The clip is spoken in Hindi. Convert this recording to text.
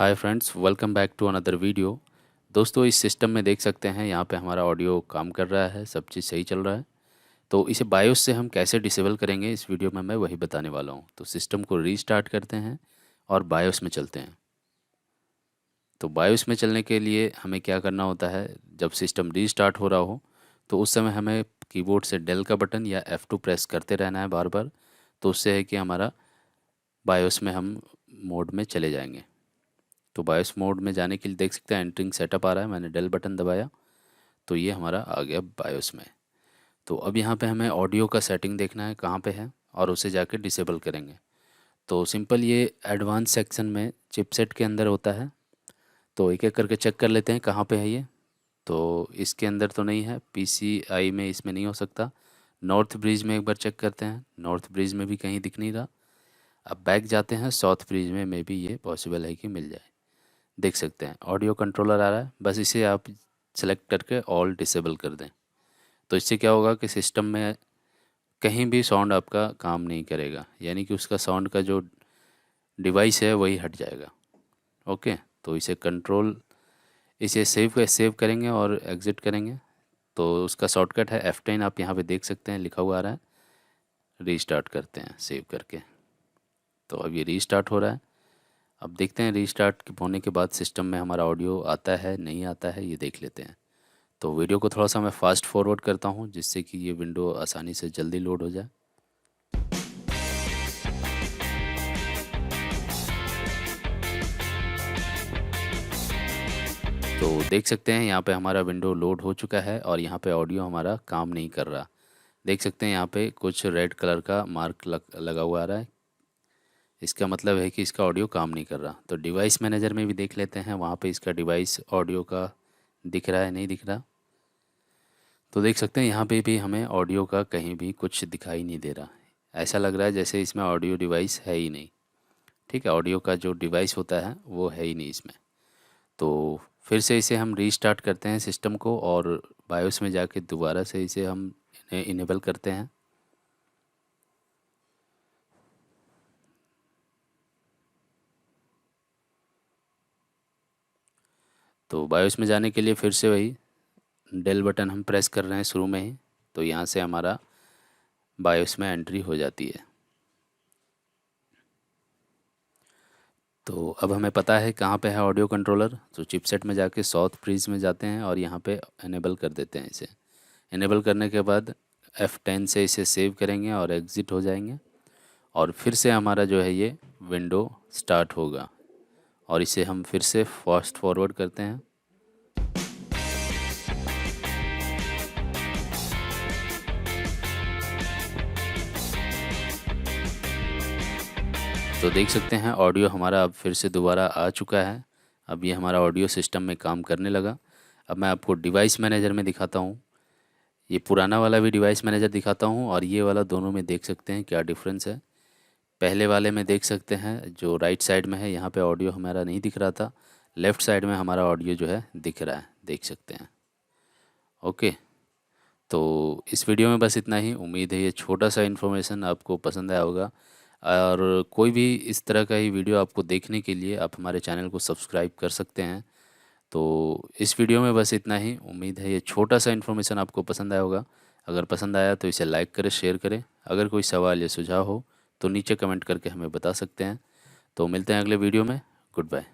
Hi friends, welcome back to another video. दोस्तों, इस सिस्टम में देख सकते हैं यहाँ पे हमारा ऑडियो काम कर रहा है, सब चीज़ सही चल रहा है। तो इसे बायोस से हम कैसे डिसेबल करेंगे, इस वीडियो में मैं वही बताने वाला हूँ। तो सिस्टम को रीस्टार्ट करते हैं और बायोस में चलते हैं। तो बायोस में चलने के लिए हमें क्या करना होता है, जब सिस्टम रीस्टार्ट हो रहा हो तो उस समय हमें कीबोर्ड से डेल का बटन या F2 प्रेस करते रहना है बार बार। तो उससे है कि हमारा बायोस में हम मोड में चले जाएंगे। तो बायोस मोड में जाने के लिए देख सकते हैं एंटरिंग सेटअप आ रहा है, मैंने डेल बटन दबाया तो ये हमारा आ गया बायोस में। तो अब यहाँ पे हमें ऑडियो का सेटिंग देखना है कहाँ पे है और उसे जाके डिसेबल करेंगे। तो सिंपल ये एडवांस सेक्शन में चिपसेट के अंदर होता है। तो एक एक करके चेक कर लेते हैं कहाँ पे है ये। तो इसके अंदर तो नहीं है, PCI में इसमें नहीं हो सकता। नॉर्थ ब्रिज में एक बार चेक करते हैं, नॉर्थ ब्रिज में भी कहीं दिख नहीं रहा। अब बैक जाते हैं, साउथ ब्रिज में मे भी ये पॉसिबल है कि मिल जाए। देख सकते हैं ऑडियो कंट्रोलर आ रहा है, बस इसे आप सेलेक्ट करके ऑल डिसेबल कर दें। तो इससे क्या होगा कि सिस्टम में कहीं भी साउंड आपका काम नहीं करेगा, यानी कि उसका साउंड का जो डिवाइस है वही हट जाएगा। ओके, तो इसे सेव करेंगे और एग्ज़िट करेंगे। तो उसका शॉर्टकट है F10, आप यहाँ पे देख सकते हैं लिखा हुआ आ रहा है। रीस्टार्ट करते हैं सेव करके। तो अब ये रीस्टार्ट हो रहा है। अब देखते हैं रीस्टार्ट होने के बाद सिस्टम में हमारा ऑडियो आता है नहीं आता है, ये देख लेते हैं। तो वीडियो को थोड़ा सा मैं फास्ट फॉरवर्ड करता हूँ जिससे कि ये विंडो आसानी से जल्दी लोड हो जाए। तो देख सकते हैं यहाँ पे हमारा विंडो लोड हो चुका है और यहाँ पे ऑडियो हमारा काम नहीं कर रहा। देख सकते हैं यहाँ पे कुछ रेड कलर का मार्क लगा हुआ आ रहा है। इसका मतलब है कि इसका ऑडियो काम नहीं कर रहा। तो डिवाइस मैनेजर में भी देख लेते हैं, वहाँ पे इसका डिवाइस ऑडियो का दिख रहा है नहीं दिख रहा। तो देख सकते हैं यहाँ पे भी हमें ऑडियो का कहीं भी कुछ दिखाई नहीं दे रहा। ऐसा लग रहा है जैसे इसमें ऑडियो डिवाइस है ही नहीं। ठीक है, ऑडियो का जो डिवाइस होता है वो है ही नहीं इसमें। तो फिर से इसे हम रीस्टार्ट करते हैं सिस्टम को और बायोस में जाके दोबारा से इसे हम इनेबल करते हैं। तो बायोस में जाने के लिए फिर से वही डेल बटन हम प्रेस कर रहे हैं शुरू में ही। तो यहाँ से हमारा बायोस में एंट्री हो जाती है। तो अब हमें पता है कहाँ पे है ऑडियो कंट्रोलर। तो चिपसेट में जाके साउथ ब्रिज में जाते हैं और यहाँ पे इनेबल कर देते हैं इसे। इनेबल करने के बाद F10 से इसे सेव करेंगे और एग्ज़िट हो जाएंगे। और फिर से हमारा जो है ये विंडो स्टार्ट होगा और इसे हम फिर से फास्ट फॉरवर्ड करते हैं। तो देख सकते हैं ऑडियो हमारा अब फिर से दोबारा आ चुका है। अब ये हमारा ऑडियो सिस्टम में काम करने लगा। अब मैं आपको डिवाइस मैनेजर में दिखाता हूँ। ये पुराना वाला भी डिवाइस मैनेजर दिखाता हूँ और ये वाला, दोनों में देख सकते हैं क्या डिफरेंस है। पहले वाले में देख सकते हैं जो राइट साइड में है यहाँ पे ऑडियो हमारा नहीं दिख रहा था, लेफ़्ट साइड में हमारा ऑडियो जो है दिख रहा है, देख सकते हैं। ओके, तो इस वीडियो में बस इतना ही। उम्मीद है ये छोटा सा इन्फॉर्मेशन आपको पसंद आया होगा। और कोई भी इस तरह का ही वीडियो आपको देखने के लिए आप हमारे चैनल को सब्सक्राइब कर सकते हैं। तो इस वीडियो में बस इतना ही। उम्मीद है ये छोटा सा इन्फॉर्मेशन आपको पसंद आया होगा। अगर पसंद आया तो इसे लाइक करें, शेयर करें। अगर कोई सवाल या सुझाव हो तो नीचे कमेंट करके हमें बता सकते हैं। तो मिलते हैं अगले वीडियो में। Good bye.